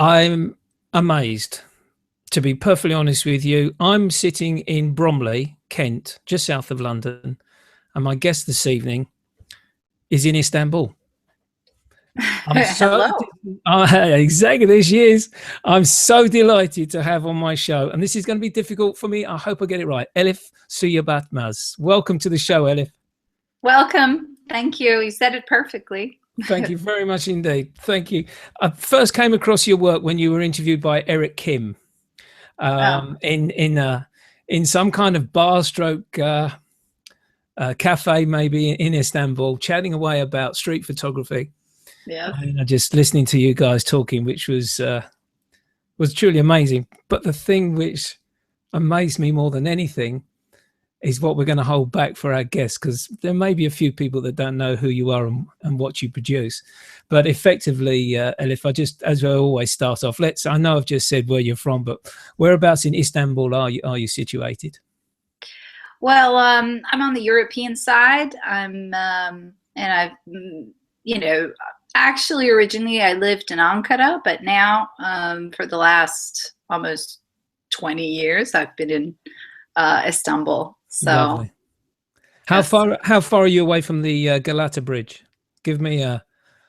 I'm amazed, to be perfectly honest with you. I'm sitting in Bromley, Kent, just south of London, and my guest this evening is in Istanbul. I'm so Hello. exactly this year's. I'm so delighted to have on my show, and this is going to be difficult for me. I hope I get it right. Elif Suyabatmaz. Welcome to the show, Elif. Welcome. Thank you. You said it perfectly. Thank you very much indeed. Thank you. I first came across your work when you were interviewed by Eric Kim in some kind of bar stroke cafe, maybe in Istanbul, chatting away about street photography. Yeah. And just listening to you guys talking, which was truly amazing. But the thing which amazed me more than anything is what we're going to hold back for our guests, because there may be a few people that don't know who you are and what you produce. But effectively, Elif, as I always start off, I know I've just said where you're from, but whereabouts in Istanbul are you situated? Well, I'm on the European side. And I've, actually originally I lived in Ankara, but now for the last almost 20 years, I've been in Istanbul. So, lovely. How far are you away from the Galata Bridge? Give me a.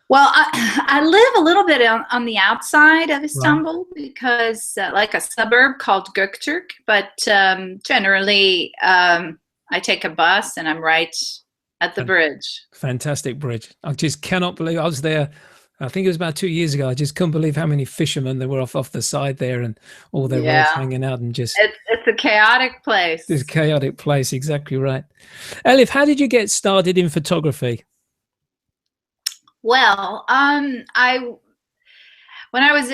Well, I live a little bit on the outside of Istanbul, right, because like a suburb called Göktürk, but generally I take a bus and I'm right at the bridge. Fantastic bridge. I just cannot believe I was there. I think it was about 2 years ago. I just couldn't believe how many fishermen there were off the side there, and all their rods hanging out, and just it's a chaotic place. This chaotic place, exactly right. Elif, how did you get started in photography? Well, when I was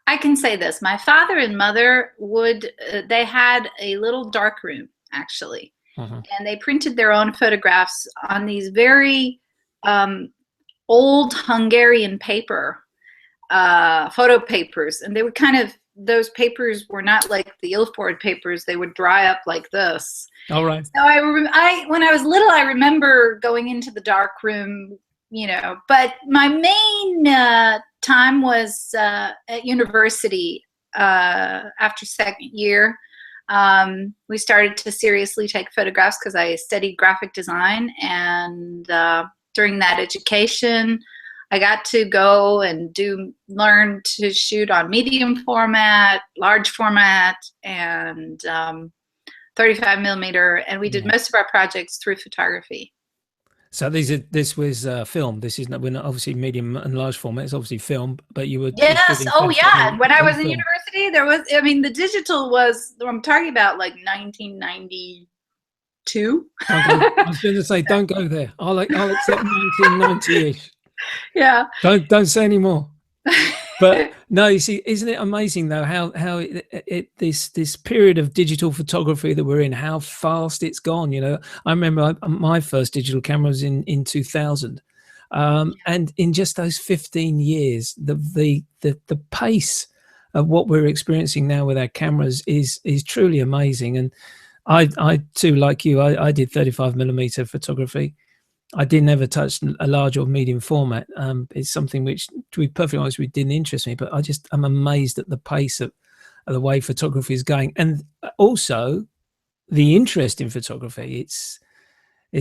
I can say this: my father and mother they had a little dark room actually, and they printed their own photographs on these very old Hungarian paper, photo papers, and they were those papers were not like the Ilford papers. They would dry up like this. All right. So when I was little, I remember going into the dark room, but my main time was at university. After second year, we started to seriously take photographs because I studied graphic design, and during that education, I got to go and learn to shoot on medium format, large format, and 35 millimeter. And we did most of our projects through photography. So this was film. This is we're not obviously medium and large format. It's obviously film, but you were. Yes. Oh yeah. When I was in university, there was. I mean, the digital was. I'm talking about like 1992. I was going to say, don't go there. I'll accept 1990-ish. Yeah. Don't say any more. But no, you see, isn't it amazing though how this period of digital photography that we're in, how fast it's gone. I remember my first digital camera was in 2000, and in just those 15 years, the pace of what we're experiencing now with our cameras is truly amazing. And I too, like you, I did 35 millimeter photography. I didn't ever touch a large or medium format. It's something which, to be perfectly honest, didn't interest me. But I'm amazed at the pace of the way photography is going, and also the interest in photography. It's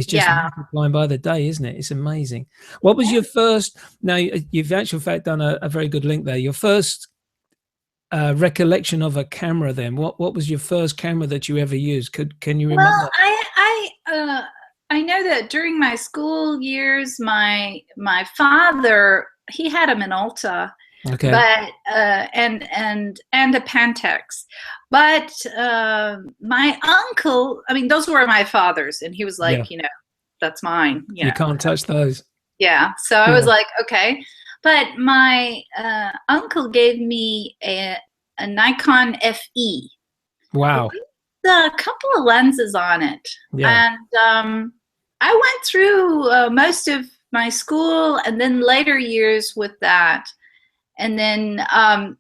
just multiplying by the day, isn't it? It's amazing. What was your first? Now you've actually, in fact, done a very good link there. Your first recollection of a camera. Then, what was your first camera that you ever used? Can you remember? Well, I know that during my school years, my father, he had a Minolta, okay, but and a Pantex, but my uncle, I mean, those were my father's, and he was like, that's mine. You can't touch those. Yeah, so I was like, okay, but my uncle gave me a Nikon FE. Wow. A couple of lenses on it, and I went through most of my school and then later years with that, and then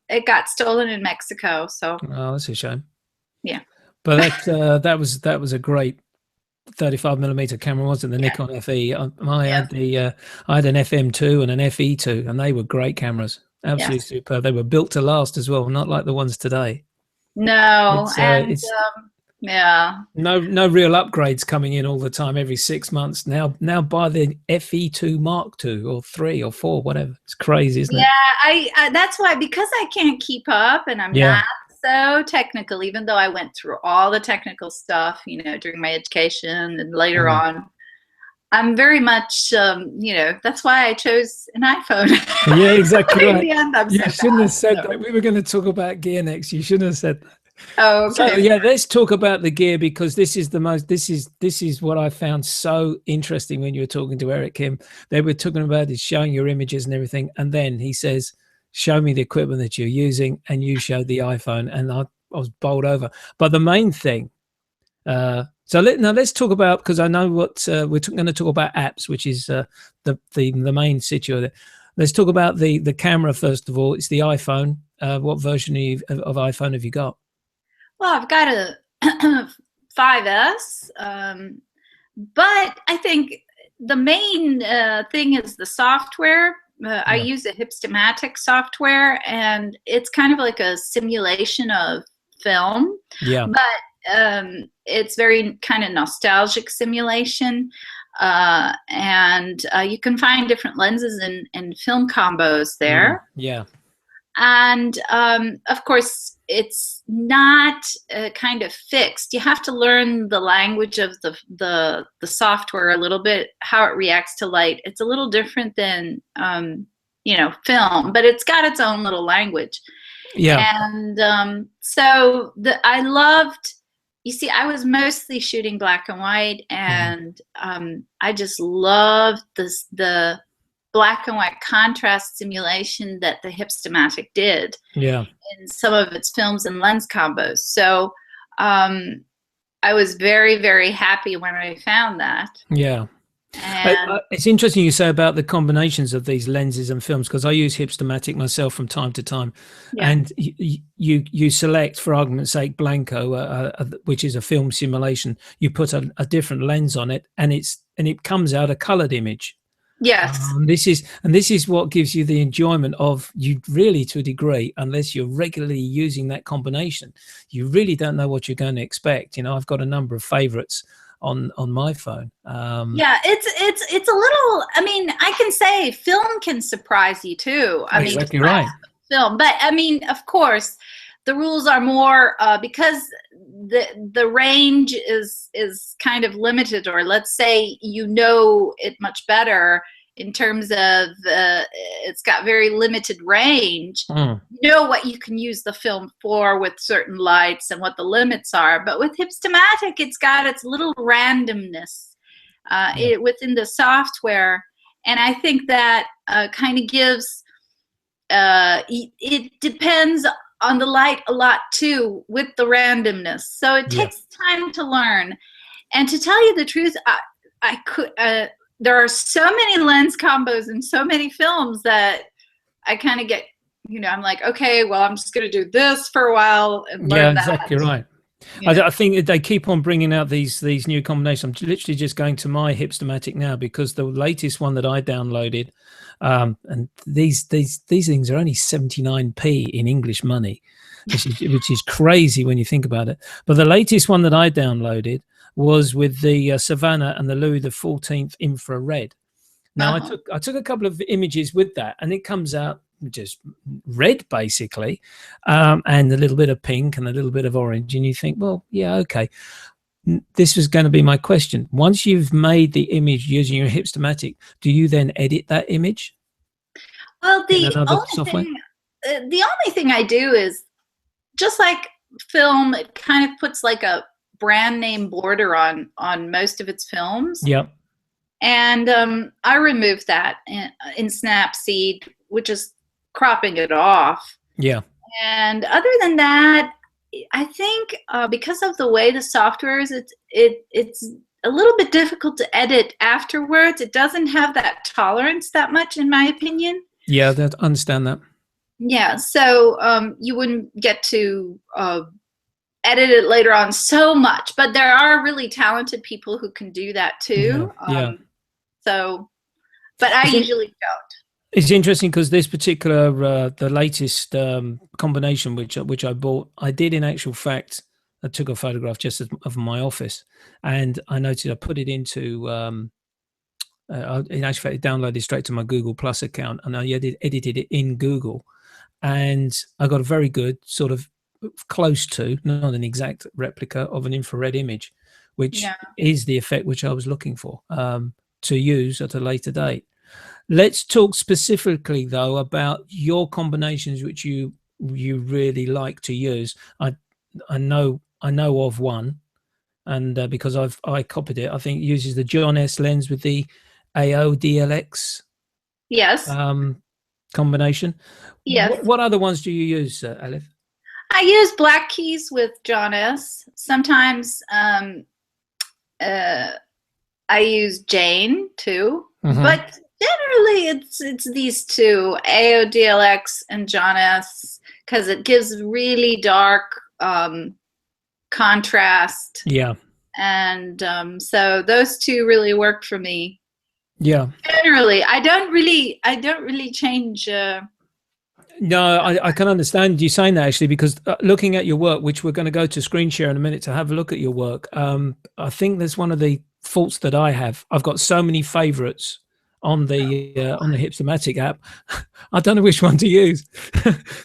it got stolen in Mexico. So that's a shame. Yeah, but that was a great 35 millimeter camera, wasn't it? The Nikon FE. I had an FM2 and an FE2, and they were great cameras. absolutely Yes. superb. They were built to last as well, not like the ones today. No, It's yeah. no real upgrades coming in all the time every 6 months. Now buy the FE2 Mark II or 3 or 4, whatever. It's crazy, isn't Yeah, it? I that's why, because I can't keep up and I'm Yeah. not so technical, even though I went through all the technical stuff, during my education and later Mm. on. I'm very much, that's why I chose an iPhone. Yeah, exactly In right. the end, I'm You so shouldn't have bad. said So. that. We were going to talk about gear next. You shouldn't have said that. Oh, So okay. yeah, let's talk about the gear, because this is what I found so interesting when you were talking to Eric Kim. They were talking about is showing your images and everything, and then he says, "Show me the equipment that you're using," and you showed the iPhone, and I was bowled over. But the main thing, now let's talk about, because I know what we're going to talk about apps, which is the main situation. Let's talk about the camera first of all. It's the iPhone. What version of iPhone have you got? Well, I've got a 5S, but I think the main thing is the software. I Yeah. use a Hipstamatic software, and it's kind of like a simulation of film, Yeah. but it's very kind of nostalgic simulation. And you can find different lenses and film combos there. Yeah. And of course, it's not kind of fixed. You have to learn the language of the software a little bit, how it reacts to light. It's a little different than film, but it's got its own little language. Yeah. And so I loved. You see, I was mostly shooting black and white, and I just loved the black and white contrast simulation that the Hipstamatic did Yeah. in some of its films and lens combos. So I was very, very happy when I found that. Yeah. And It's interesting you say about the combinations of these lenses and films, because I use Hipstamatic myself from time to time, yeah, and you select, for argument's sake, Blanco, which is a film simulation. You put a different lens on it, and it comes out a colored image. yes, This is what gives you the enjoyment of, you really, to a degree, unless you're regularly using that combination, you really don't know what you're going to expect. I've got a number of favorites on my phone. yeah, it's a little. I mean, I can say film can surprise you too. I mean, Exactly right. film, but I mean, of course, the rules are more because the range is kind of limited, or let's say it much better in terms of it's got very limited range. You know what you can use the film for with certain lights and what the limits are. But with Hipstamatic, it's got its little randomness within the software, and I think that kind of gives it depends on the light a lot too, with the randomness. So it takes time to learn. And to tell you the truth, I could. There are so many lens combos and so many films that I kind of get. I'm like, okay, well, I'm just going to do this for a while and learn that. Exactly right. I think they keep on bringing out these new combinations. I'm literally just going to my Hipstamatic now, because the latest one that I downloaded, and these things are only 79p in English money, which is crazy when you think about it. But the latest one that I downloaded was with the Savannah and the Louis XIV infrared. Now I took a couple of images with that, and it comes out just red basically, and a little bit of pink and a little bit of orange, and you think, well, yeah, okay. This was going to be my question. Once you've made the image using your Hipstamatic, do you then edit that image? Well, the software? only thing I do is, just like film, it kind of puts like a brand name border on most of its films. Yep. And I removed that in Snapseed, which is cropping it off. Yeah. And other than that, I think because of the way the software is, it's a little bit difficult to edit afterwards. It doesn't have that tolerance that much, in my opinion. Yeah, I understand that. Yeah, so you wouldn't get to edit it later on so much, but there are really talented people who can do that too. Yeah. So, but I usually don't. It's interesting because this particular the latest combination which I bought, I did in actual fact. I took a photograph just of my office, and I noticed I put it into in actual fact, it downloaded straight to my Google Plus account, and I edited it in Google, and I got a very good sort of close to, not an exact replica of an infrared image, which Yeah. is the effect which I was looking for to use at a later date. Let's talk specifically though about your combinations which you really like to use. I know of one, and because I copied it. I think it uses the John S lens with the AO-DLX Yes. combination. Yes. What other ones do you use, Elif? I use black keys with John S. Sometimes I use Jane too, but generally it's these two, AO-DLX and John S, because it gives really dark contrast. Yeah. And so those two really work for me. Yeah. Generally, I don't really change. No, I can understand you saying that actually, because looking at your work, which we're going to go to screen share in a minute to have a look at your work, I think there's one of the faults that I have. I've got so many favorites on the Hipstamatic app. I don't know which one to use.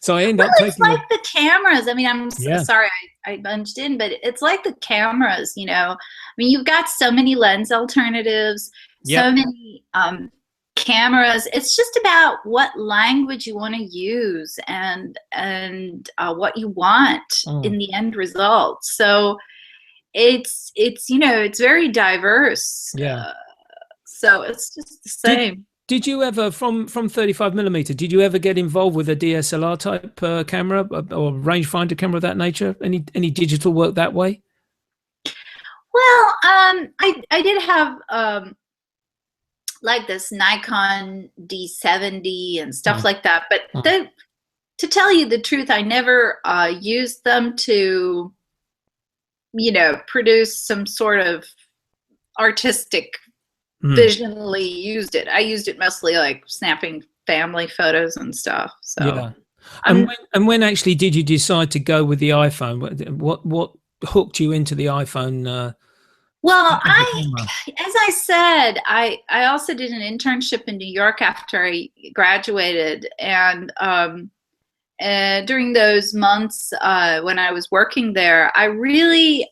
So I end up taking. It's like the cameras. I mean, I'm sorry I bunched in, but it's like the cameras, you know. I mean, you've got so many lens alternatives, so many cameras. It's just about what language you want to use and what you want in the end result. So it's you know, it's very diverse. So it's just the same. Did you ever, from 35mm, did you ever get involved with a DSLR type camera or rangefinder camera of that nature? Any digital work that way? Well, I did have like this Nikon D70 and stuff like that, but to tell you the truth, I never used them to, you know, produce some sort of artistic visionally used it. I used it mostly like snapping family photos and stuff. So yeah. And when actually did you decide to go with the iPhone? What hooked you into the iPhone? Well, as I said, I also did an internship in New York after I graduated, and during those months when I was working there, I really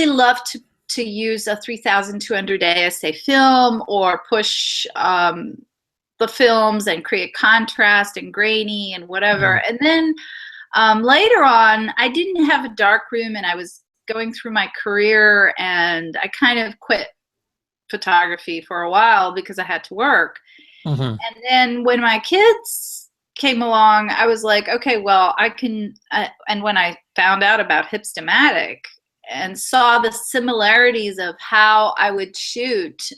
loved to use a 3200 ASA film or push the films and create contrast and grainy and whatever. And then later on, I didn't have a dark room, and I was going through my career, and I kind of quit photography for a while because I had to work. And then when my kids came along, I was like, okay, well, I can, and when I found out about Hipstamatic and saw the similarities of how I would shoot,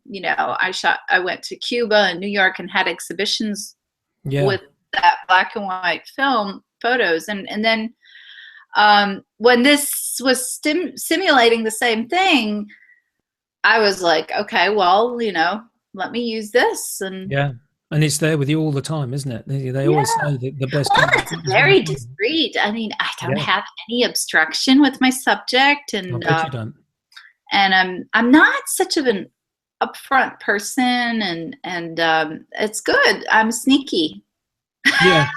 you know, I went to Cuba and New York and had exhibitions with that black and white film photos. And then when this was simulating the same thing, I was like, okay, well, you know, let me use this. And and it's there with you all the time, isn't it? They always say the best. Well, it's very discreet. I mean, I don't have any obstruction with my subject, and I bet you don't. And I'm not such of an upfront person, and it's good. I'm sneaky. Yeah.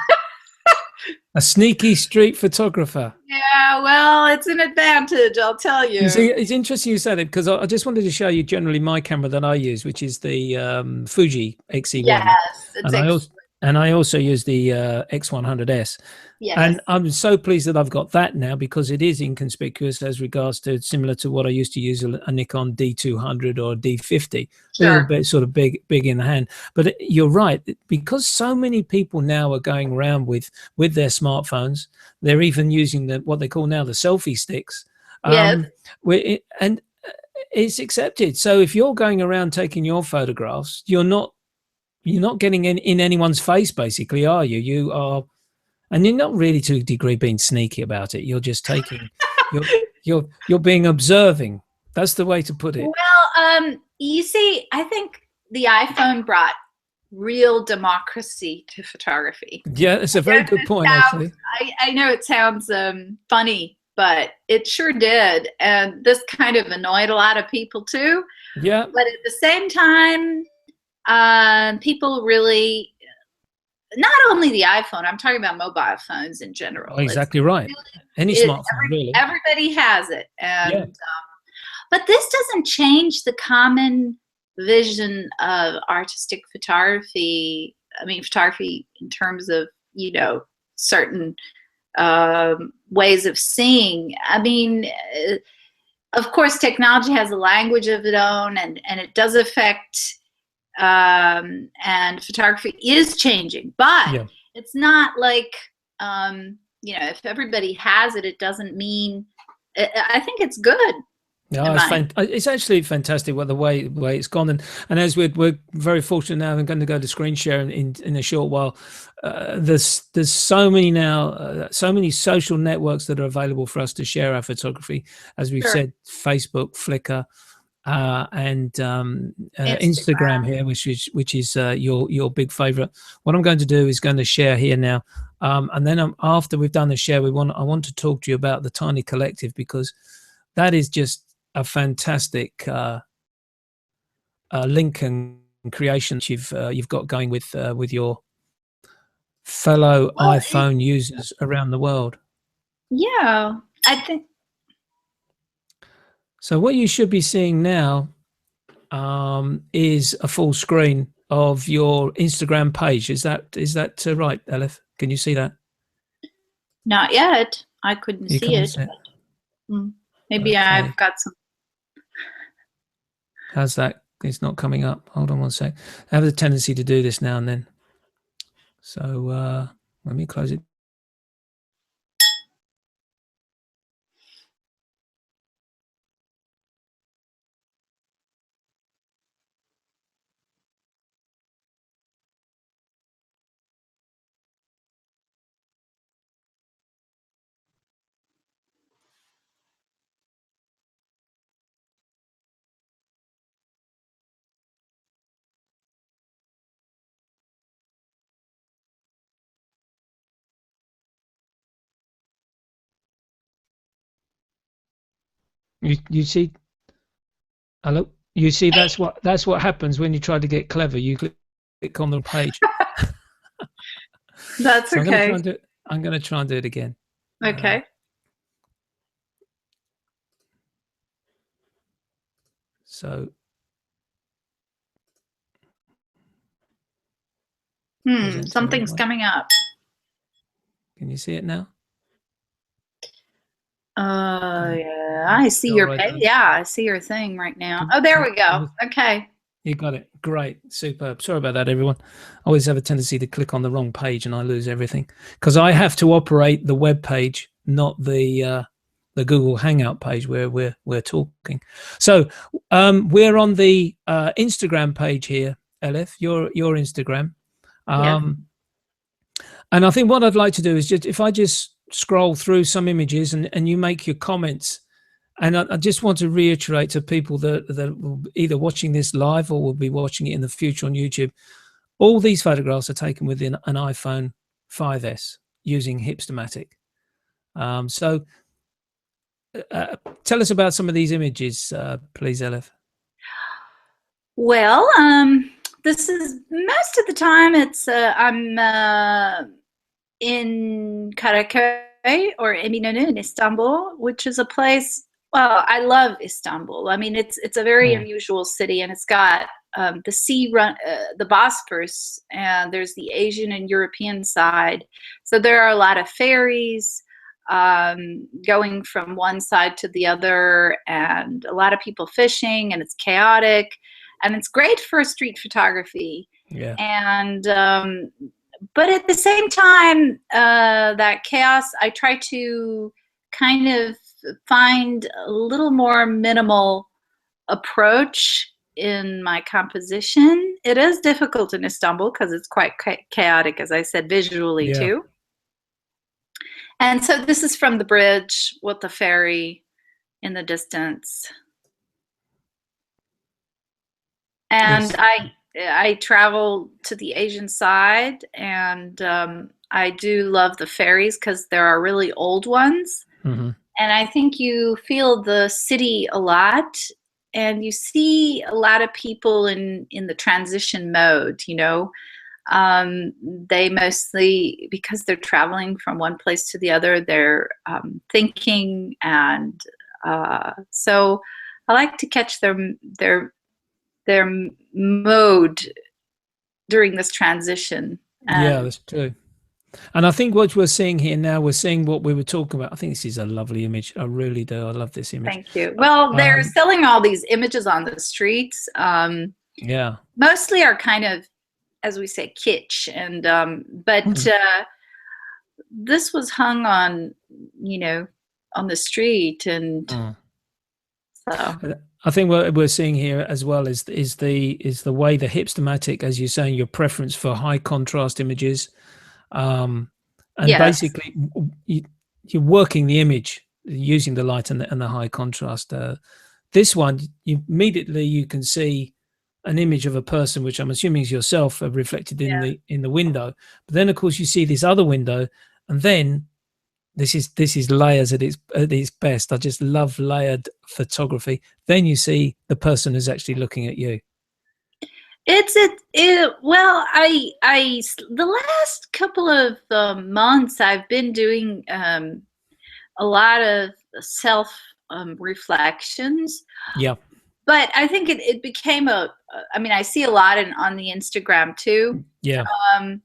A sneaky street photographer. Yeah, well, it's an advantage, I'll tell you. See, it's interesting you said it, because I just wanted to show you generally my camera that I use, which is the Fuji XE1. Yes, and I also use the X100S. Yes. And I'm so pleased that I've got that now, because it is inconspicuous as regards to similar to what I used to use a Nikon D200 or D50. A little bit sort of big in the hand. But you're right, because so many people now are going around with their smartphones. They're even using what they call now the selfie sticks. And it's accepted. So if you're going around taking your photographs, you're not getting in anyone's face, basically, are you? You are. And you're not really to a degree being sneaky about it. You're just taking, you're being observing. That's the way to put it. Well, you see, I think the iPhone brought real democracy to photography. Yeah, it's a very good point, actually. I know it sounds funny, but it sure did. And this kind of annoyed a lot of people too. Yeah. But at the same time, people really, not only the iPhone, I'm talking about mobile phones in general. Exactly right. Any smartphone, really. Everybody has it. And Yeah. but this doesn't change the common vision of artistic photography. I mean, photography in terms of, certain ways of seeing. I mean, of course, technology has a language of its own, and it does affect, and photography is changing. But it's not like, if everybody has it, it doesn't mean. I think it's good. No, it's actually fantastic the way it's gone, and as we're very fortunate now, I'm going to go to screen share in a short while. There's so many now, so many social networks that are available for us to share our photography. As we've said, Facebook, Flickr, and Instagram here, which is your big favorite. What I'm going to do is going to share here now, and then after we've done the share, I want to talk to you about the Tiny Collective, because that is just a fantastic link and creation that you've got going with your fellow iPhone users around the world. Yeah, I think. So what you should be seeing now is a full screen of your Instagram page. Is that right, Elif? Can you see that? Not yet. I couldn't see it. Maybe okay. I've got some. How's that? It's not coming up. Hold on one sec. I have a tendency to do this now and then. So let me close it. You see, hello. You see, that's what happens when you try to get clever. You click on the page. That's so okay. I'm going to try and do it again. Okay. So. Something's coming up. Can you see it now? Yeah, I see your page. Yeah, I see your thing right now. Oh, there we go. Okay. You got it. Great. Superb. Sorry about that, everyone. I always have a tendency to click on the wrong page and I lose everything, because I have to operate the web page, not the Google Hangout page where we're talking. So we're on the Instagram page here, Elif, your Instagram. And I think what I'd like to do is if I just scroll through some images and you make your comments. And I just want to reiterate to people that will either watching this live or will be watching it in the future on YouTube, all these photographs are taken within an iPhone 5S using Hipstamatic. So tell us about some of these images, please, Elif. Well, this is most of the time I'm in Karaköy or Eminönü in Istanbul, which is a place. Well, I love Istanbul. I mean, it's a very unusual city, and it's got the sea run, the Bosphorus, and there's the Asian and European side. So there are a lot of ferries going from one side to the other, and a lot of people fishing, and it's chaotic, and it's great for street photography. Yeah. And but at the same time, that chaos, I try to kind of find a little more minimal approach in my composition. It is difficult in Istanbul because it's quite chaotic, as I said, visually too. And so this is from the bridge with the ferry in the distance. And I travel to the Asian side, and I do love the ferries because there are really old ones. Hmm. And I think you feel the city a lot, and you see a lot of people in the transition mode, you know. They mostly, because they're traveling from one place to the other, they're thinking, and so I like to catch their mode during this transition. Yeah, And that's true. And I think what we're seeing here now, we're seeing what we were talking about. I think this is a lovely image. I really do. I love this image. thank you. Well, they're Um, selling all these images on the streets. yeah. Mostly are kind of, as we say, kitsch, and but Mm. this was hung on, you know, on the street, and Mm. so I think what we're seeing here as well is the way the hipstermatic, as you're saying, your preference for high contrast images, um, and yes, basically you, you're working the image using the light and the high contrast. This one, immediately you can see an image of a person, which I'm assuming is yourself, reflected in yeah. the window. But then, of course, you see this other window, and then this is layers at its best. I just love layered photography. Then you see the person who's actually looking at you. Well, the last couple of months I've been doing a lot of self reflections, Yeah, but I think it became I mean, I see a lot on the Instagram too. yeah, Um,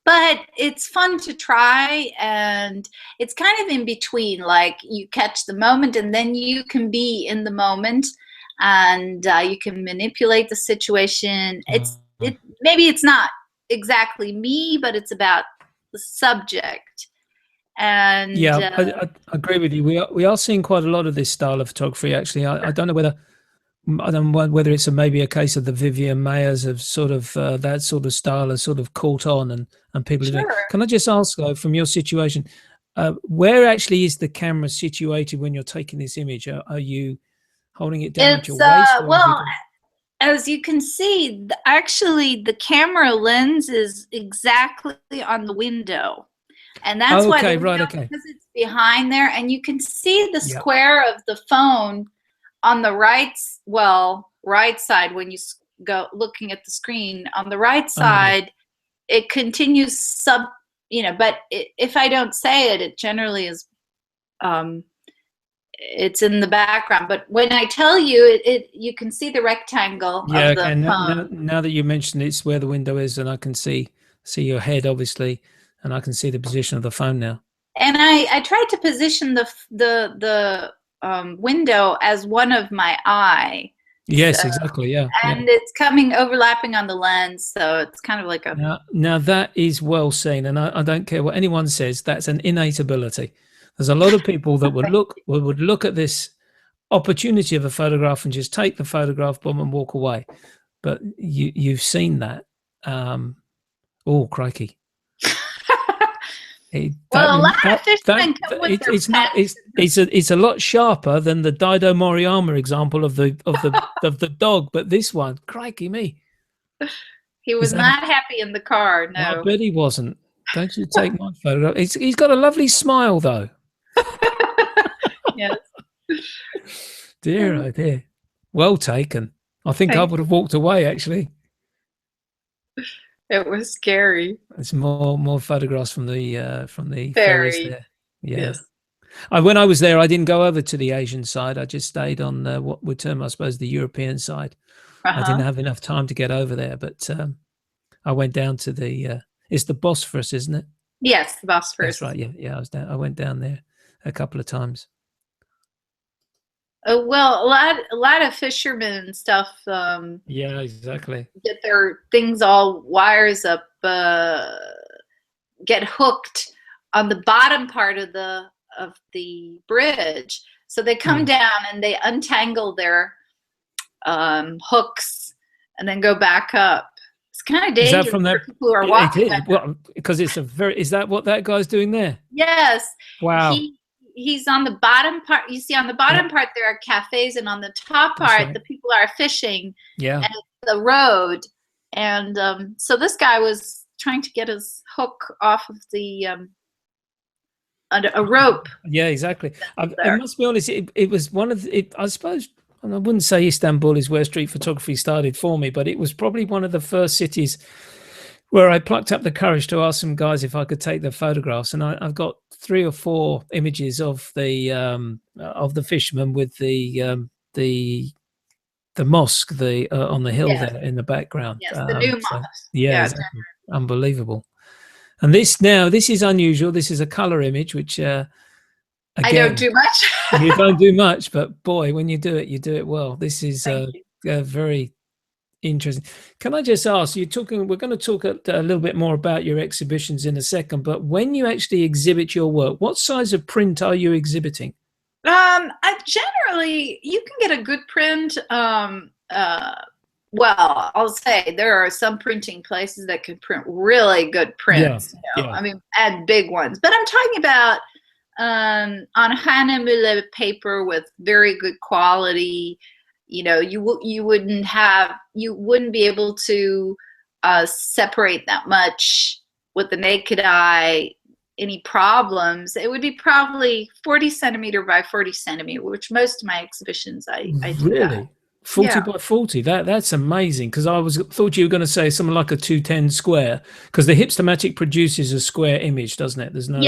but it's fun to try, and it's kind of in between, like you catch the moment and then you can be in the moment, and you can manipulate the situation. mm, Maybe it's not exactly me, but it's about the subject. And yeah. I agree with you. We are seeing quite a lot of this style of photography. Actually, I don't know whether I don't know whether it's maybe a case of the Vivian Mayers of sort of that sort of style has sort of caught on, and people are doing. sure, Can I just ask though, from your situation, where actually is the camera situated when you're taking this image? Are you holding it down at your it's waist, or have you well, got? as you can see, actually the camera lens is exactly on the window. And that's Oh, why the okay, right, window, okay, because it's behind there, and you can see the yeah, square of the phone on the right side when you go looking at the screen. On the right I'm with you. side, it continues but if I don't say it, it generally is, um, it's in the background. But when I tell you it, you can see the rectangle Yeah, of the okay. Now, phone. now that you mentioned it's where the window is, and I can see your head obviously, and I can see the position of the phone now. And I tried to position the window as one of my eye. So, Yes, exactly. Yeah, yeah. and it's coming overlapping on the lens, so it's kind of like a Now that is well seen, and I don't care what anyone says. That's an innate ability. There's a lot of people that would look at this opportunity of a photograph and just take the photograph, boom, and walk away. But you've seen that. Um, oh, crikey! It, that well, a lot of that fishermen come with their it's not pets. it's a lot sharper than the Dido Moriyama example of the dog. But this one, crikey me, He is was that? not happy in the car. I No. bet he wasn't. Don't you take my photograph? He's got a lovely smile though. Yes. Dear, oh dear. Well taken. I think I Thank would have walked away actually. It was scary. There's more photographs from the ferries Very. there. Yeah. Yes. When I was there, I didn't go over to the Asian side. I just stayed on what we term, I suppose, the European side. I didn't Uh-huh. have enough time to get over there, but I went down to it's the Bosphorus, isn't it? Yes, the That's Bosphorus. right. Yeah, yeah. I went down there a couple of times. Well, a lot of fishermen and stuff Yeah, exactly. get their things all wires up, get hooked on the bottom part of the bridge. So they come Mm. down and they untangle their hooks and then go back up. It's kind of Is that dangerous from for that? people who are It walking is. on them. Well, because it's a very. Is that what that guy's doing there? Yes, Wow. he's on the bottom part. You see, on the Yeah, bottom part there are cafes, and on the top that's part right. the people are fishing, Yeah. and it's the road, and so this guy was trying to get his hook off of the a rope. Yeah, exactly. I must be honest, it was one of the, I suppose, and I wouldn't say Istanbul is where street photography started for me, but it was probably one of the first cities where I plucked up the courage to ask some guys if I could take their photographs. And I've got 3 or 4 images of the fisherman with the mosque on the hill there in the background. Yes, the new mosque. Yeah, exactly. Unbelievable. And this is unusual. This is a color image, which again, I don't do much. You don't do much, but boy, when you do it well. This is very interesting. Can I just ask you, we're going to talk a little bit more about your exhibitions in a second, but when you actually exhibit your work, what size of print are you exhibiting? Generally, you can get a good print. Well, I'll say there are some printing places that can print really good prints. I mean, and big ones. But I'm talking about on Hahnemühle paper with very good quality. You wouldn't be able to separate that much with the naked eye. Any problems? It would be probably 40 centimeter by 40 centimeter, which most of my exhibitions I do. Really? 40 by 40. That's amazing, because I thought you were going to say something like a 210 square, because the Hipstamatic produces a square image, doesn't it? There's no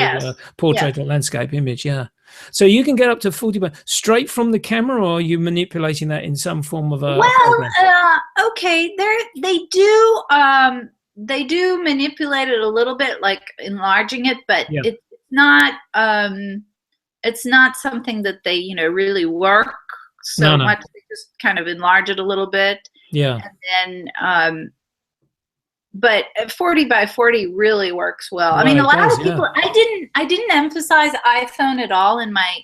portrait or landscape image. Yeah. So you can get up to 40 by straight from the camera, or are you manipulating that in some form of a okay, they do manipulate it a little bit, like enlarging it, but it's not something that they really work so much. They just kind of enlarge it a little bit, and then but 40 by 40 really works well. I mean, a lot of people, I didn't emphasize iPhone at all in my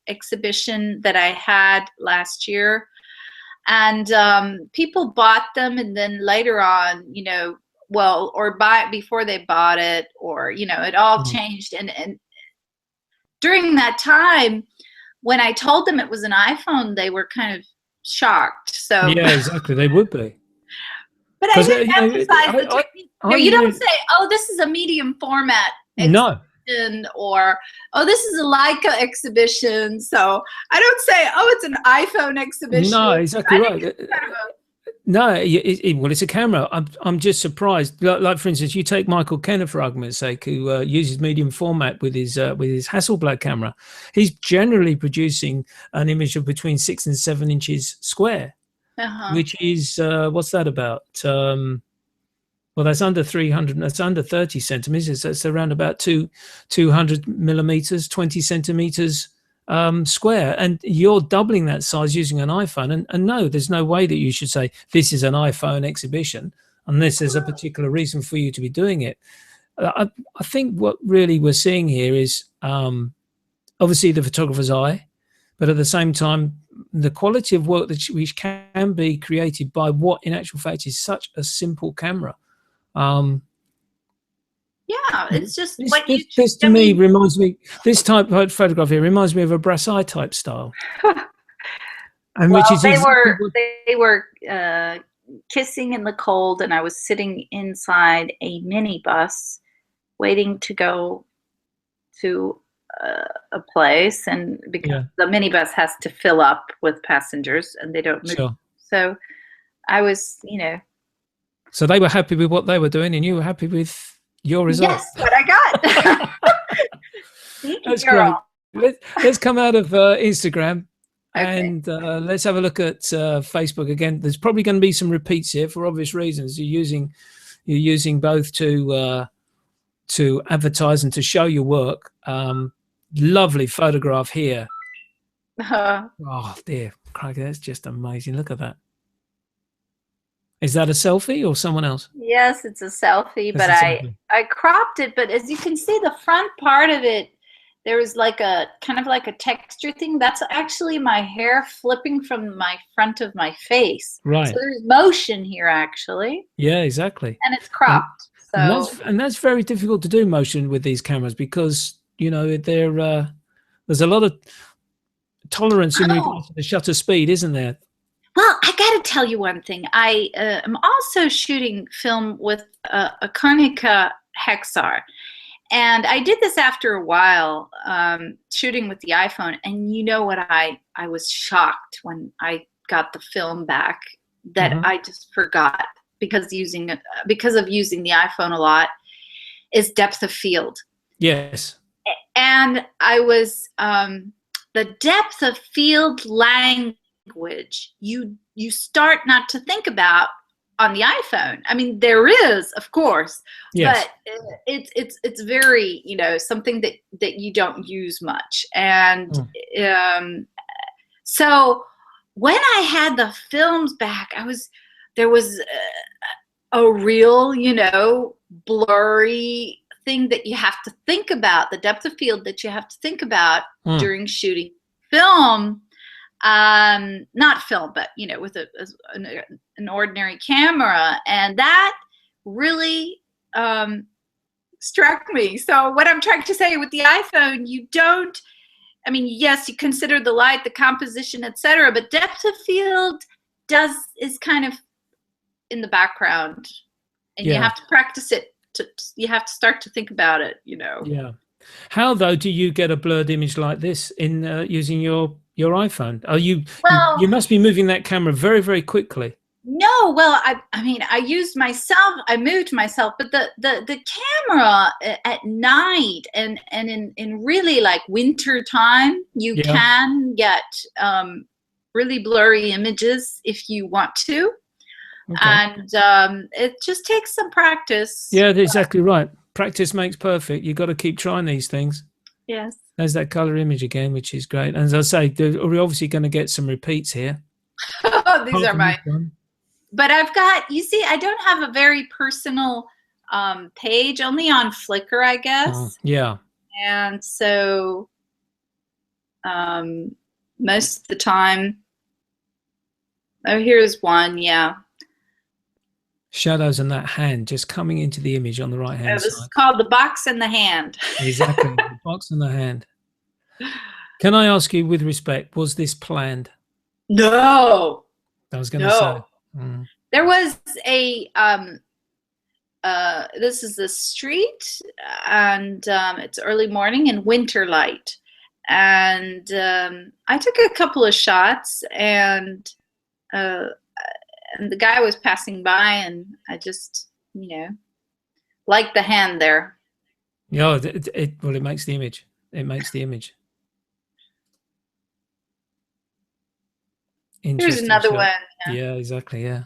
exhibition that I had last year, and people bought them, and then later on, or buy it before they bought it, or it all changed, and during that time, when I told them it was an iPhone, they were kind of shocked. So yeah, exactly, they would be. But I didn't emphasize you don't say, "Oh, this is a medium format exhibition," or "Oh, this is a Leica exhibition." So I don't say, "Oh, it's an iPhone exhibition." No, exactly right. No, well, it's a camera. I'm just surprised. Like for instance, you take Michael Kenner, for argument's sake, who uses medium format with his Hasselblad camera. He's generally producing an image of between 6 and 7 inches square, which is what's that about? Well, that's under 300. That's under 30 centimeters. That's around about 200 millimeters, 20 centimeters. Square, and you're doubling that size using an iPhone, and no, there's no way that you should say this is an iPhone exhibition unless there's a particular reason for you to be doing it. I think what really we're seeing here is obviously the photographer's eye, but at the same time the quality of work which can be created by what in actual fact is such a simple camera. Yeah, it's just this to me reminds me. This type of photograph here reminds me of a Brassai type style. And well, they were kissing in the cold, and I was sitting inside a minibus, waiting to go to a place, and because the minibus has to fill up with passengers, and they don't move. Sure. So I was, So they were happy with what they were doing, and you were happy with your results. Yes, what I got. That's great. Let's come out of Instagram and let's have a look at Facebook again. There's probably going to be some repeats here for obvious reasons. You're using both to advertise and to show your work. Lovely photograph here. Oh dear, crikey, that's just amazing. Look at that. Is that a selfie or someone else? Yes, it's a selfie, but I cropped it. But as you can see, the front part of it, there was like a kind of like a texture thing. That's actually my hair flipping from my front of my face. Right. So there's motion here, actually. Yeah, exactly. And it's cropped. And that's very difficult to do motion with these cameras because there's a lot of tolerance in regards to the shutter speed, isn't there? Well, I got to tell you one thing. I am also shooting film with a Konica Hexar. And I did this after a while, shooting with the iPhone. And you know what? I was shocked when I got the film back that I just forgot because of using the iPhone a lot is depth of field. Yes. And I was the depth of field language you start not to think about on the iPhone. I mean, there is, of course, yes. but it's very, you know, something that you don't use much. And so when I had the films back, there was a real, you know, blurry thing that you have to think about, the depth of field that you have to think about during shooting film. Not film, but, you know, with an ordinary camera. And that really struck me. So what I'm trying to say with the iPhone, you don't, I mean, yes, you consider the light, the composition, etc., but depth of field is kind of in the background, and you have to practice it. You have to start to think about it, you know. Yeah. How though do you get a blurred image like this in using your iPhone? Are you must be moving that camera very, very quickly. No, well, I mean, I moved myself, but the camera at night and in really like winter time, you can get really blurry images if you want to. Okay. And it just takes some practice. Yeah, that's exactly right. Practice makes perfect. You've got to keep trying these things. Yes. There's that color image again, which is great. And as I say, we're obviously going to get some repeats here. These are mine. But I've got, you see, I don't have a very personal page, only on Flickr, I guess. Yeah. And so most of the time, oh, here's one, yeah. Shadows in that hand just coming into the image on the right hand side. This is called the box in the hand. Exactly, the box in the hand. Can I ask you, with respect, was this planned? No. I was going to say. There was a this is the street, and it's early morning and winter light, and I took a couple of shots, and the guy was passing by, and I just, you know, liked the hand there. Yeah, well, it makes the image. It makes the image. Here's another one. Yeah, exactly. Yeah.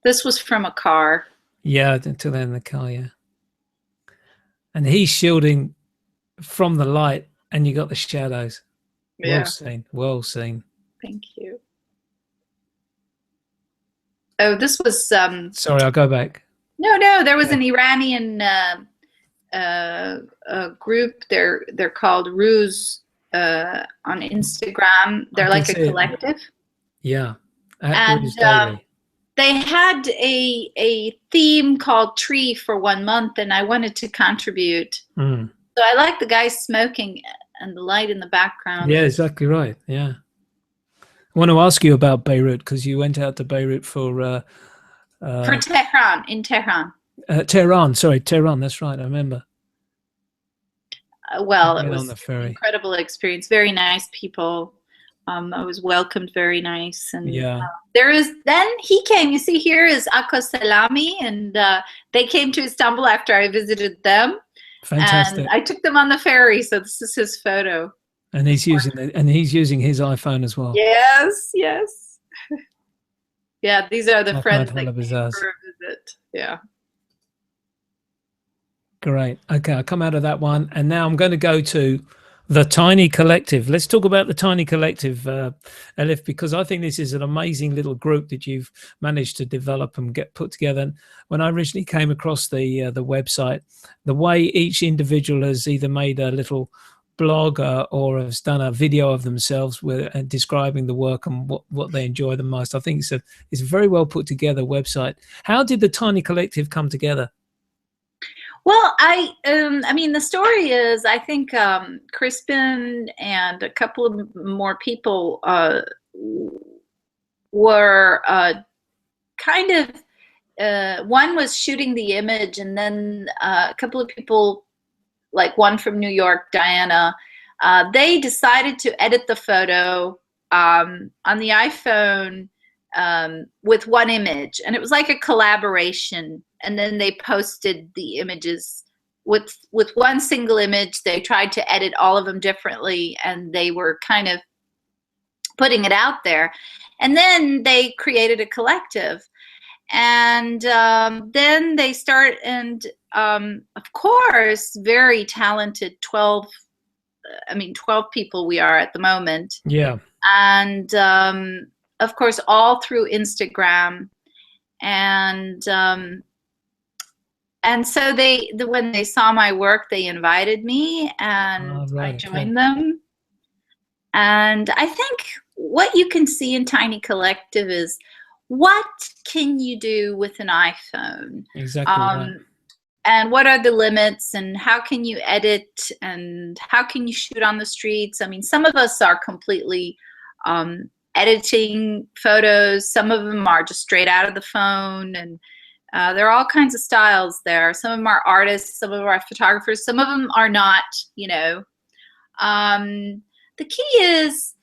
This was from a car. Yeah, until then the car. Yeah. And he's shielding from the light, and you got the shadows. Yeah. Well seen. Well seen. Thank you. Oh, this was. Sorry, I'll go back. No. There was an Iranian group. They're called Ruse on Instagram. They're like a collective. Yeah. And they had a theme called Tree for 1 month, and I wanted to contribute. So I like the guy smoking and the light in the background. Yeah, exactly right. Yeah. I want to ask you about Beirut, because you went out to Beirut for Tehran, in Tehran. Tehran, sorry, Tehran. That's right. I remember. Well, it was an incredible experience. Very nice people. I was welcomed very nice, and then he came. You see, here is Akko Salami, and they came to Istanbul after I visited them. Fantastic. And I took them on the ferry, so this is his photo. And he's using his iPhone as well. Yes. Yeah, these are the friends that came for a visit. Yeah. Great. Okay, I'll come out of that one, and now I'm going to go to the Tiny Collective. Let's talk about the Tiny Collective, Elif, because I think this is an amazing little group that you've managed to develop and get put together. And when I originally came across the website, the way each individual has either made a little blog or has done a video of themselves with describing the work and what they enjoy the most, I think it's a very well put together website. How did the Tiny Collective come together? Well, I mean, the story is, I think Crispin and a couple of more people were kind of, one was shooting the image, and then a couple of people, like one from New York, Diana, they decided to edit the photo on the iPhone with one image, and it was like a collaboration. And then they posted the images with one single image. They tried to edit all of them differently, and they were kind of putting it out there. And then they created a collective, and then they start, and of course, very talented 12 people we are at the moment. Yeah. And of course, all through Instagram. And so when they saw my work, they invited me, and Right, I joined them. And I think what you can see in Tiny Collective is, what can you do with an iPhone? Exactly. Right. And what are the limits, and how can you edit, and how can you shoot on the streets? I mean, some of us are completely editing photos. Some of them are just straight out of the phone, and there are all kinds of styles there. Some of them are artists, some of them are photographers, some of them are not, you know. The key is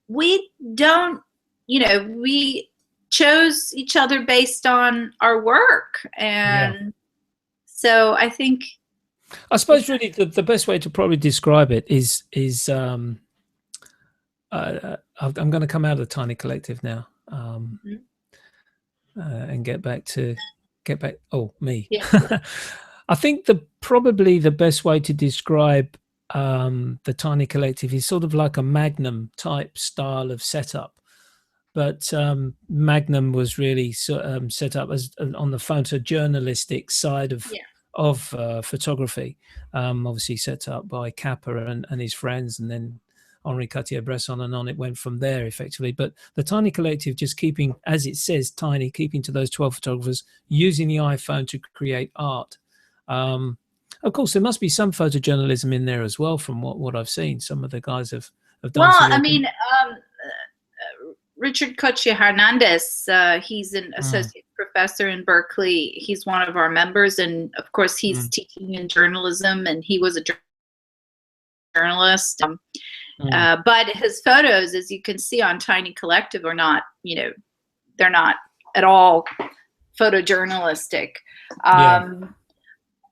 we don't, you know, we chose each other based on our work. And so I think, I suppose really the best way to probably describe it is I'm going to come out of Tiny Collective now, and get back. Oh, me. Yeah. I think probably the best way to describe the Tiny Collective is sort of like a Magnum type style of setup. But Magnum was really set up as on the photojournalistic side of photography, obviously set up by Kappa and his friends, and then Henri Cartier-Bresson, and on it went from there effectively. But the Tiny Collective, just keeping, as it says, tiny, keeping to those 12 photographers, using the iPhone to create art. Of course, there must be some photojournalism in there as well, from what I've seen. Some of the guys have done. Well, I mean, Richard Coche Hernandez, he's an associate professor in Berkeley. He's one of our members, and of course he's teaching in journalism, and he was a journalist. But his photos, as you can see on Tiny Collective, are not, you know, they're not at all photojournalistic.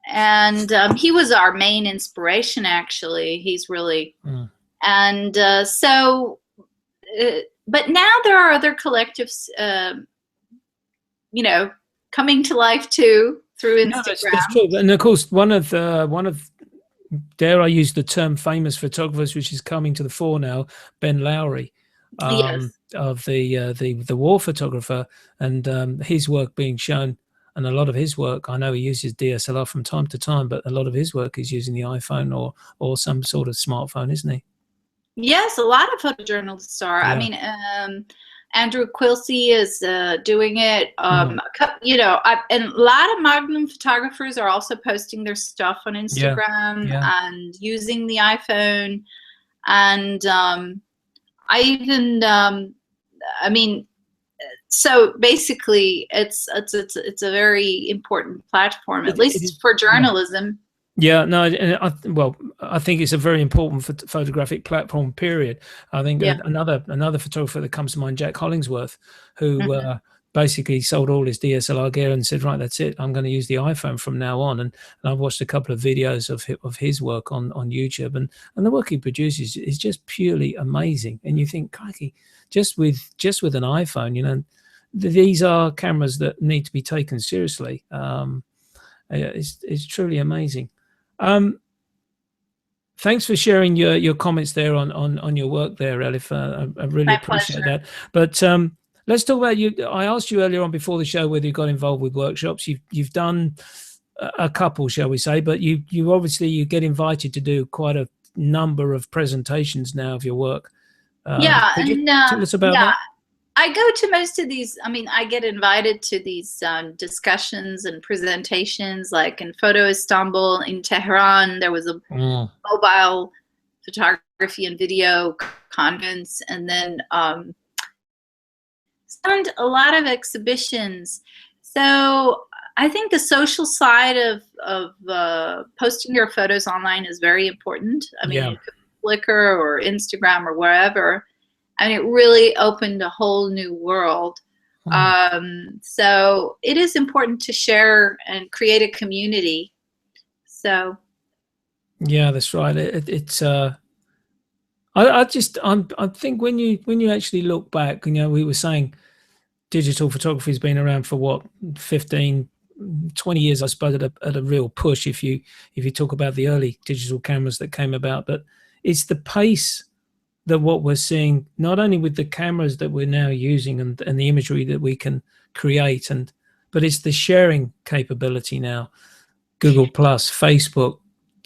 And he was our main inspiration, actually. He's really, and so, but now there are other collectives, you know, coming to life too through Instagram. No, that's true. And of course, one of dare I use the term, famous photographers, which is coming to the fore now, Ben Lowry, of the war photographer, and his work being shown. And a lot of his work, I know he uses DSLR from time to time, but a lot of his work is using the iPhone or some sort of smartphone, isn't he? Yes, a lot of photojournalists are. Yeah. I mean, Andrew Quilty is doing it. You know, and a lot of Magnum photographers are also posting their stuff on Instagram and using the iPhone. And I even, I mean, so basically, it's a very important platform, at least for journalism. Yeah, no, I think it's a very important photographic platform. Period. I think another photographer that comes to mind, Jack Hollingsworth, who basically sold all his DSLR gear and said, right, that's it, I'm going to use the iPhone from now on. And I've watched a couple of videos of his work on YouTube, and the work he produces is just purely amazing. And you think, crikey, just with an iPhone, you know, these are cameras that need to be taken seriously. It's truly amazing. Thanks for sharing your comments there on your work there, Elif. I really appreciate that. But let's talk about you. I asked you earlier on before the show whether you got involved with workshops. You've done a couple, shall we say, but you obviously you get invited to do quite a number of presentations now of your work. Could you tell us about that? I go to most of these. I mean, I get invited to these discussions and presentations, like in Photo Istanbul in Tehran. There was a mobile photography and video convents, and then done a lot of exhibitions. So I think the social side of posting your photos online is very important. I mean, it could be Flickr or Instagram or wherever. And it really opened a whole new world. So it is important to share and create a community. So. Yeah, that's right. I think when you actually look back, we were saying digital photography has been around for what, 15, 20 years, I suppose, at a real push, if you talk about the early digital cameras that came about. But it's the pace that what we're seeing, not only with the cameras that we're now using and the imagery that we can create, but it's the sharing capability now. Google Plus, Facebook,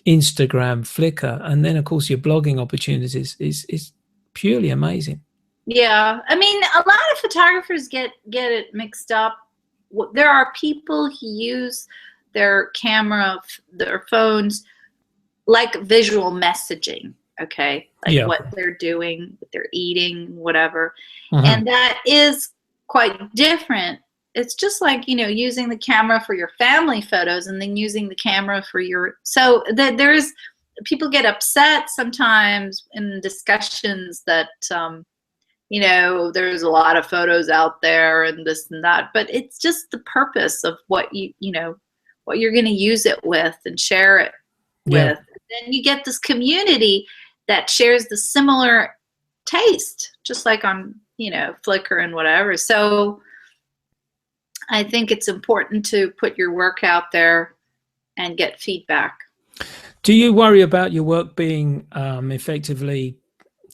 Instagram, Flickr, and then of course your blogging opportunities is purely amazing. Yeah, I mean, a lot of photographers get it mixed up. There are people who use their camera, their phones, like visual messaging. Okay, like what they're doing, what they're eating, whatever, and that is quite different. It's just like, using the camera for your family photos and then using the camera for your, so that there's, people get upset sometimes in discussions that, there's a lot of photos out there and this and that, but it's just the purpose of what what you're going to use it with and share it with. Then you get this community that shares the similar taste, just like on, Flickr and whatever. So I think it's important to put your work out there and get feedback. Do you worry about your work being effectively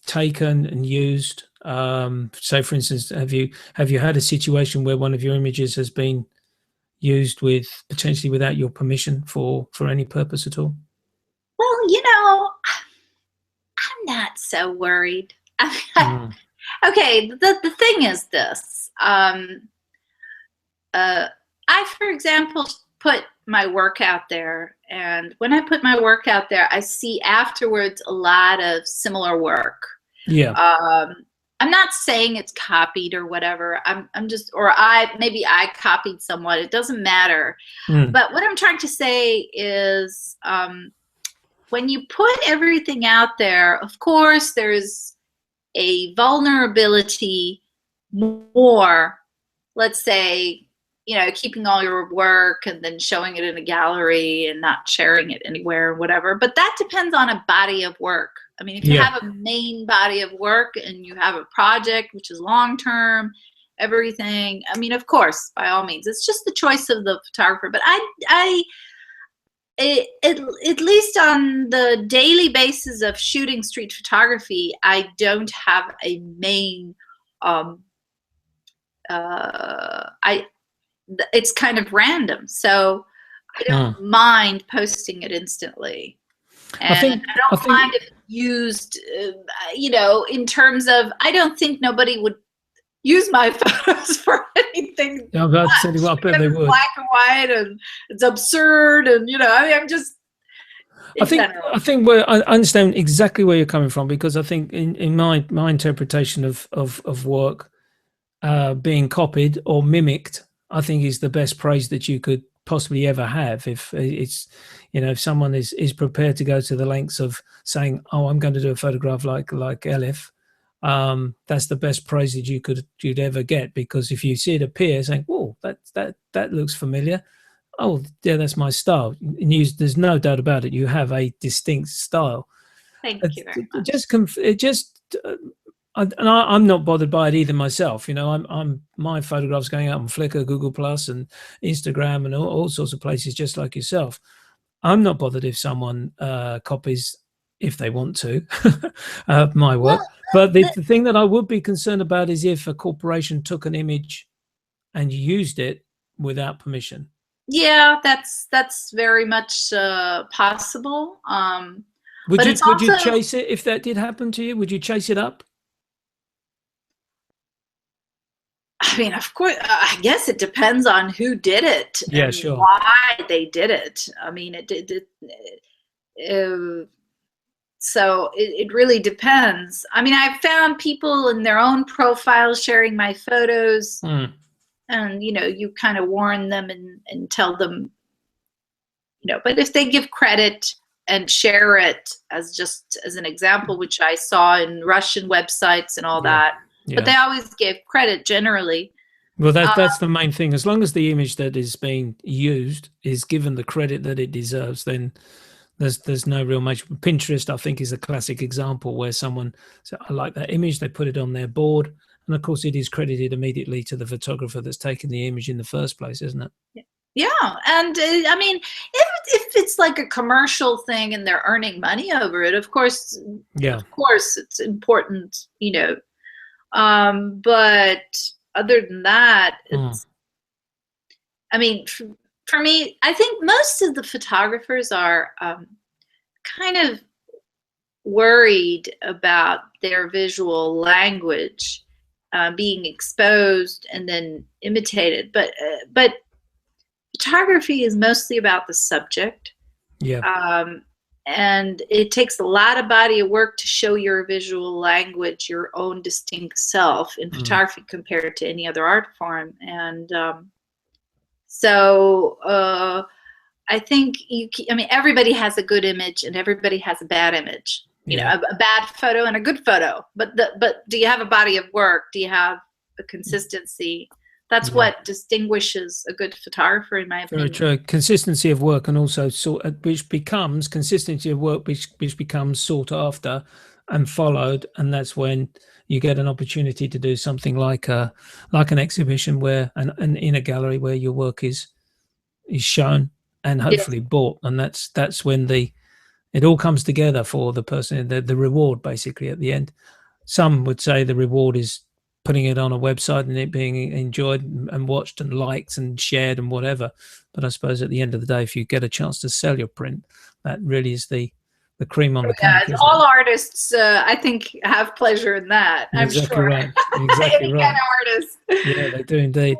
taken and used? So, for instance, have you had a situation where one of your images has been used potentially without your permission for any purpose at all? Well, I'm not so worried. Okay, the thing is this. I, for example, put my work out there, and when I put my work out there, I see afterwards a lot of similar work. Yeah. I'm not saying it's copied or whatever. I'm just, maybe I copied someone. It doesn't matter. But what I'm trying to say is, when you put everything out there, of course, there's a vulnerability more, let's say, keeping all your work and then showing it in a gallery and not sharing it anywhere or whatever. But that depends on a body of work. I mean, if you have a main body of work and you have a project which is long-term, everything, I mean, of course, by all means, it's just the choice of the photographer. But at least on the daily basis of shooting street photography, I don't have a main, it's kind of random. So I don't mind posting it instantly. And I don't mind if used, in terms of, I don't think nobody would use my photos for anything. Yeah, I bet they would. Black and white, and it's absurd, and I'm just. I think I understand exactly where you're coming from, because I think in my interpretation of work, being copied or mimicked, I think is the best praise that you could possibly ever have. If it's, if someone is prepared to go to the lengths of saying, oh, I'm going to do a photograph like Elif, that's the best praise that you'd ever get. Because if you see it appear saying, oh, that looks familiar, oh yeah, that's my style, and there's no doubt about it, you have a distinct style. Thank you very much. I'm not bothered by it either myself. I'm my photographs going out on Flickr, Google Plus, and Instagram, and all sorts of places, just like yourself. I'm not bothered if someone copies, if they want to, my work. But the thing that I would be concerned about is if a corporation took an image and used it without permission. Yeah, that's very much possible. Would you chase it if that did happen to you? Would you chase it up? I mean, of course, I guess it depends on who did it. Yeah, sure. Why they did it. I mean, So it really depends. I mean, I've found people in their own profiles sharing my photos, and you kind of warn them and tell them, but if they give credit and share it as an example, which I saw in Russian websites and all that, but they always give credit generally. Well, that's the main thing. As long as the image that is being used is given the credit that it deserves, then there's no real major. Pinterest, I think, is a classic example where someone said, I like that image, they put it on their board, and of course it is credited immediately to the photographer that's taken the image in the first place, isn't it? Yeah, and I mean, if it's like a commercial thing and they're earning money over it, of course it's important, but other than that, it's, I mean, for me, I think most of the photographers are kind of worried about their visual language being exposed and then imitated. But photography is mostly about the subject. And it takes a lot of body of work to show your visual language, your own distinct self in photography compared to any other art form. And so I think everybody has a good image and everybody has a bad image. You know, a bad photo and a good photo. But do you have a body of work? Do you have a consistency? That's what distinguishes a good photographer, in my opinion. Very true. Consistency of work, and also which becomes consistency of work, which becomes sought after and followed, and that's when you get an opportunity to do something like an exhibition where in a gallery where your work is shown and hopefully bought, and that's when it all comes together for the person. The reward, basically, at the end. Some would say the reward is putting it on a website and it being enjoyed and watched and liked and shared and whatever. But I suppose at the end of the day, if you get a chance to sell your print, that really is the cream on the cake. All artists, I think, have pleasure in that. Exactly, I'm sure. right. Exactly right. Kind of artists. Yeah, they do indeed.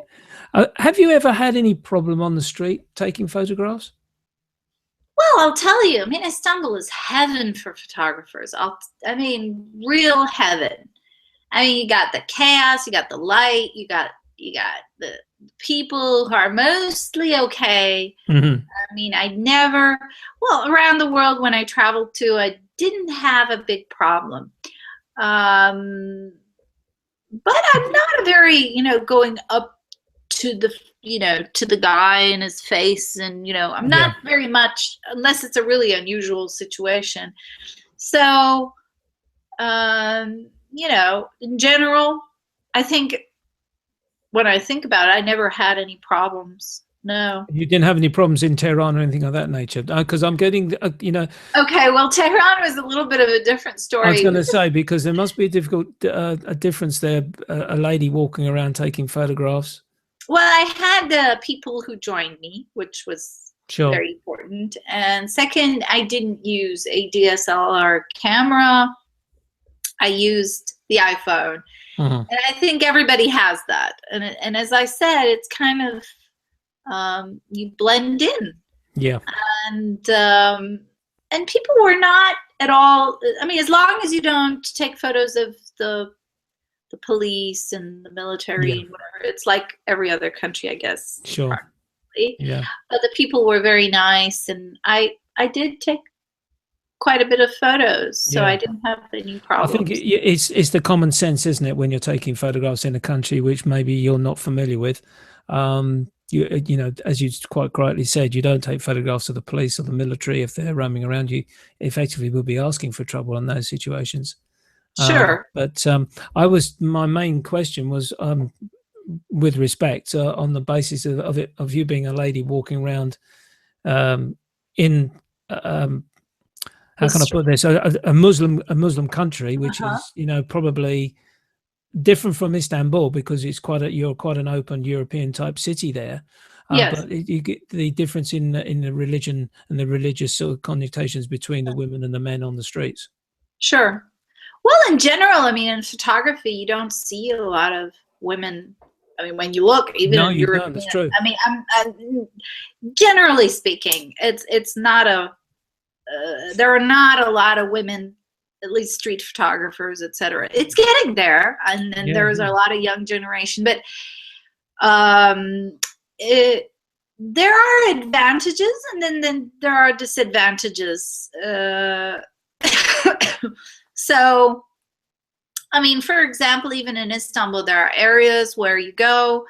Have you ever had any problem on the street taking photographs? Well, I'll tell you. I mean, Istanbul is heaven for photographers. Real heaven. I mean, you got the chaos, you got the light, you got the people who are mostly okay. I mean, around the world when I traveled to, I didn't have a big problem. But I'm not a very, going up to the guy in his face, and I'm not very much, unless it's a really unusual situation. So in general, I think when I think about it, I never had any problems. No. You didn't have any problems in Tehran or anything of that nature? Because I'm getting, Okay, well, Tehran was a little bit of a different story. I was going to say, because there must be a difference there, a lady walking around taking photographs. Well, I had people who joined me, which was very important. And second, I didn't use a DSLR camera. I used the iPhone, and I think everybody has that. And as I said, it's kind of you blend in. Yeah. And people were not at all. I mean, as long as you don't take photos of the police and the military and whatever, it's like every other country, I guess. Sure. Probably. Yeah. But the people were very nice, and I did take quite a bit of photos, so I didn't have any problems. I think it's the common sense, isn't it, when you're taking photographs in a country which maybe you're not familiar with. As you quite rightly said, you don't take photographs of the police or the military if they're roaming around. You effectively will be asking for trouble in those situations. Sure. But my main question was with respect on the basis of you being a lady walking around in how can I put this? A Muslim country, which is probably different from Istanbul, because it's you're quite an open European type city there. Yes. But you get the difference in the religion and the religious sort of connotations between the women and the men on the streets. Sure. Well, in general, I mean, in photography, you don't see a lot of women. I mean, when you look, even in Europe, don't. That's true. I mean, I'm generally speaking, it's not a. There are not a lot of women at least street photographers, etc. It's getting there, and then there's a lot of young generation, but there are advantages, and then there are disadvantages. So, I mean, for example, even in Istanbul, there are areas where you go,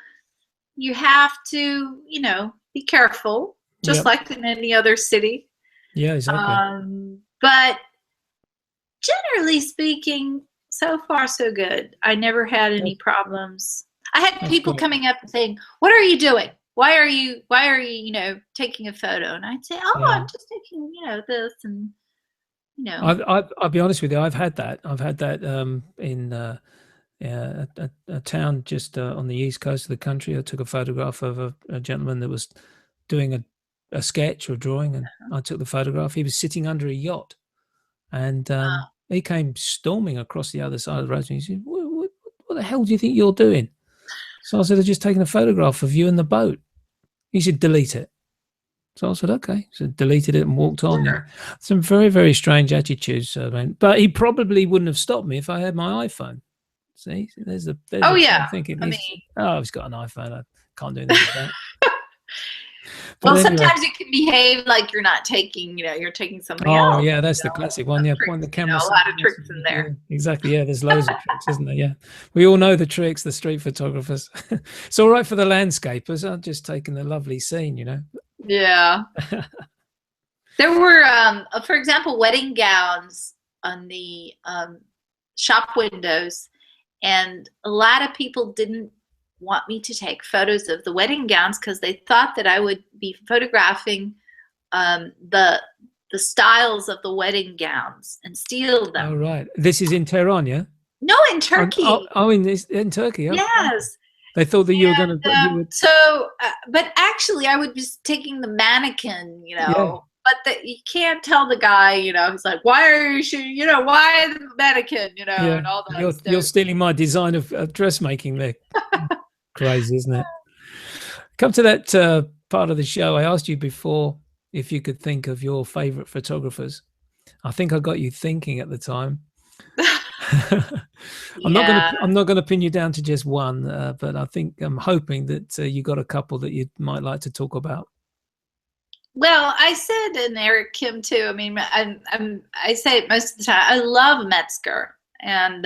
you have to, you know, be careful, just like in any other city. Yeah, exactly. But generally speaking, so far so good. I never had any problems. I had people coming up and saying, "What are you doing? Why are you, you know, taking a photo?" And I'd say, "Oh, I'm just taking, you know, this," and you know. I'll be honest with you. I've had that in a town just on the east coast of the country. I took a photograph of a gentleman that was doing a sketch or drawing, and I took the photograph. He was sitting under a yacht, and he came storming across the other side of the road. And he said, "What the hell do you think you're doing?" So I said, "I've just taken a photograph of you in the boat." He said, "Delete it." So I said, "Okay." So deleted it and walked on. Sure. Some very, very strange attitudes. But he probably wouldn't have stopped me if I had my iPhone. See, there's yeah. Thinking, I mean, he's got an iPhone. I can't do anything with that. Well, sometimes you can behave like you're not taking, you know, you're taking something else. Oh, yeah, that's the classic one. Yeah, point the camera. You know, a lot of tricks in there. Yeah, exactly. Yeah, there's loads of tricks, isn't there? Yeah, we all know the tricks. The street photographers. It's all right for the landscapers. I'm just taking the lovely scene, you know. Yeah. There were, for example, wedding gowns on the shop windows, and a lot of people didn't want me to take photos of the wedding gowns because they thought that I would be photographing the styles of the wedding gowns and steal them. Oh, right. This is in Tehran, yeah? No, in Turkey. In Turkey. Oh, yes. They thought that you were going to. So, but actually, I would be taking the mannequin, you know. But you can't tell the guy, you know, he's like, "Why are you shooting? You know, why the mannequin? You know, and all that." You're stealing my design of dressmaking there. Crazy, isn't it? Come to that part of the show. I asked you before if you could think of your favorite photographers. I think I got you thinking at the time. I'm not going to pin you down to just one, but I think I'm hoping that you got a couple that you might like to talk about. Well, I said, and Eric Kim too. I mean, I say it most of the time. I love Metzger and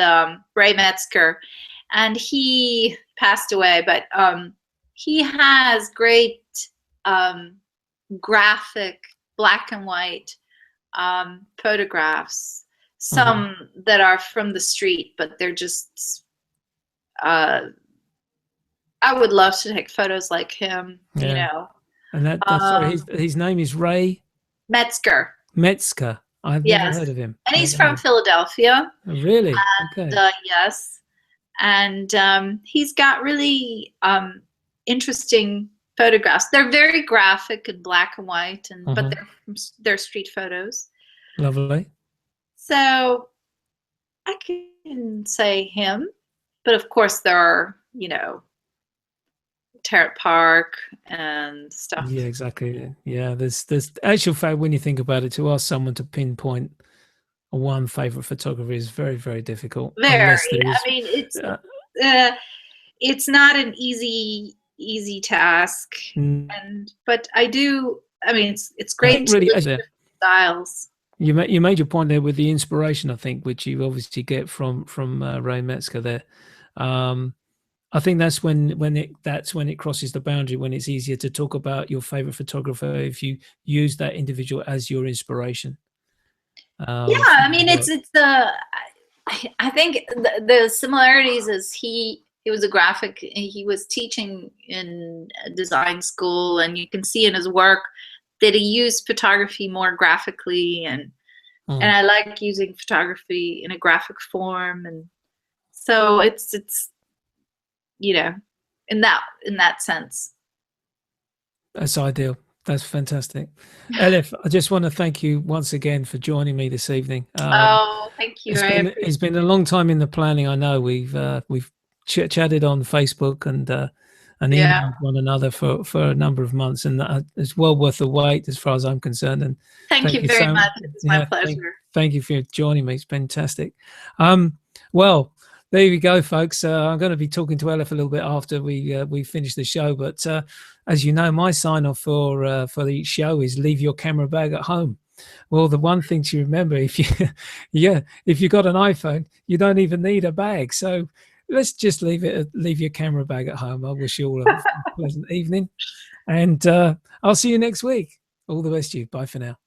Ray Metzger, and he passed away, but he has great graphic black and white photographs. Some that are from the street, but they're just. I would love to take photos like him. You know. And sorry, his name is Ray Metzger. Metzger. I've never heard of him. And he's from Philadelphia. Oh, really? And, yes. And he's got really interesting photographs. They're very graphic and black and white, and but they're street photos. Lovely. So I can say him, but of course there are, you know, Tarrant Park and stuff. Yeah, exactly. Yeah, there's actual fact when you think about it, to ask someone to pinpoint one favorite photographer is very, very difficult. Very. I mean, it's not an easy task, but I do. I mean, it's great to look at styles. You made your point there with the inspiration, I think, which you obviously get from Ray Metzger there. I think that's when it crosses the boundary, when it's easier to talk about your favorite photographer if you use that individual as your inspiration. I mean, it's I think the similarities is he was a graphic. He was teaching in a design school, and you can see in his work that he used photography more graphically, and I like using photography in a graphic form, and so it's you know, in that sense. That's ideal. That's fantastic. Elif, I just want to thank you once again for joining me this evening. Thank you. It's been a long time in the planning. I know we've chatted on Facebook and emailed one another for a number of months, and it's well worth the wait as far as I'm concerned. And thank you very much. It's my pleasure. Thank you for joining me. It's fantastic. Well, there we go, folks. I'm going to be talking to Elif a little bit after we finish the show. But as you know, my sign off for each show is leave your camera bag at home. Well, the one thing to remember, if you got an iPhone, you don't even need a bag. So let's just leave your camera bag at home. I wish you all a pleasant evening, and I'll see you next week. All the best to you. Bye for now.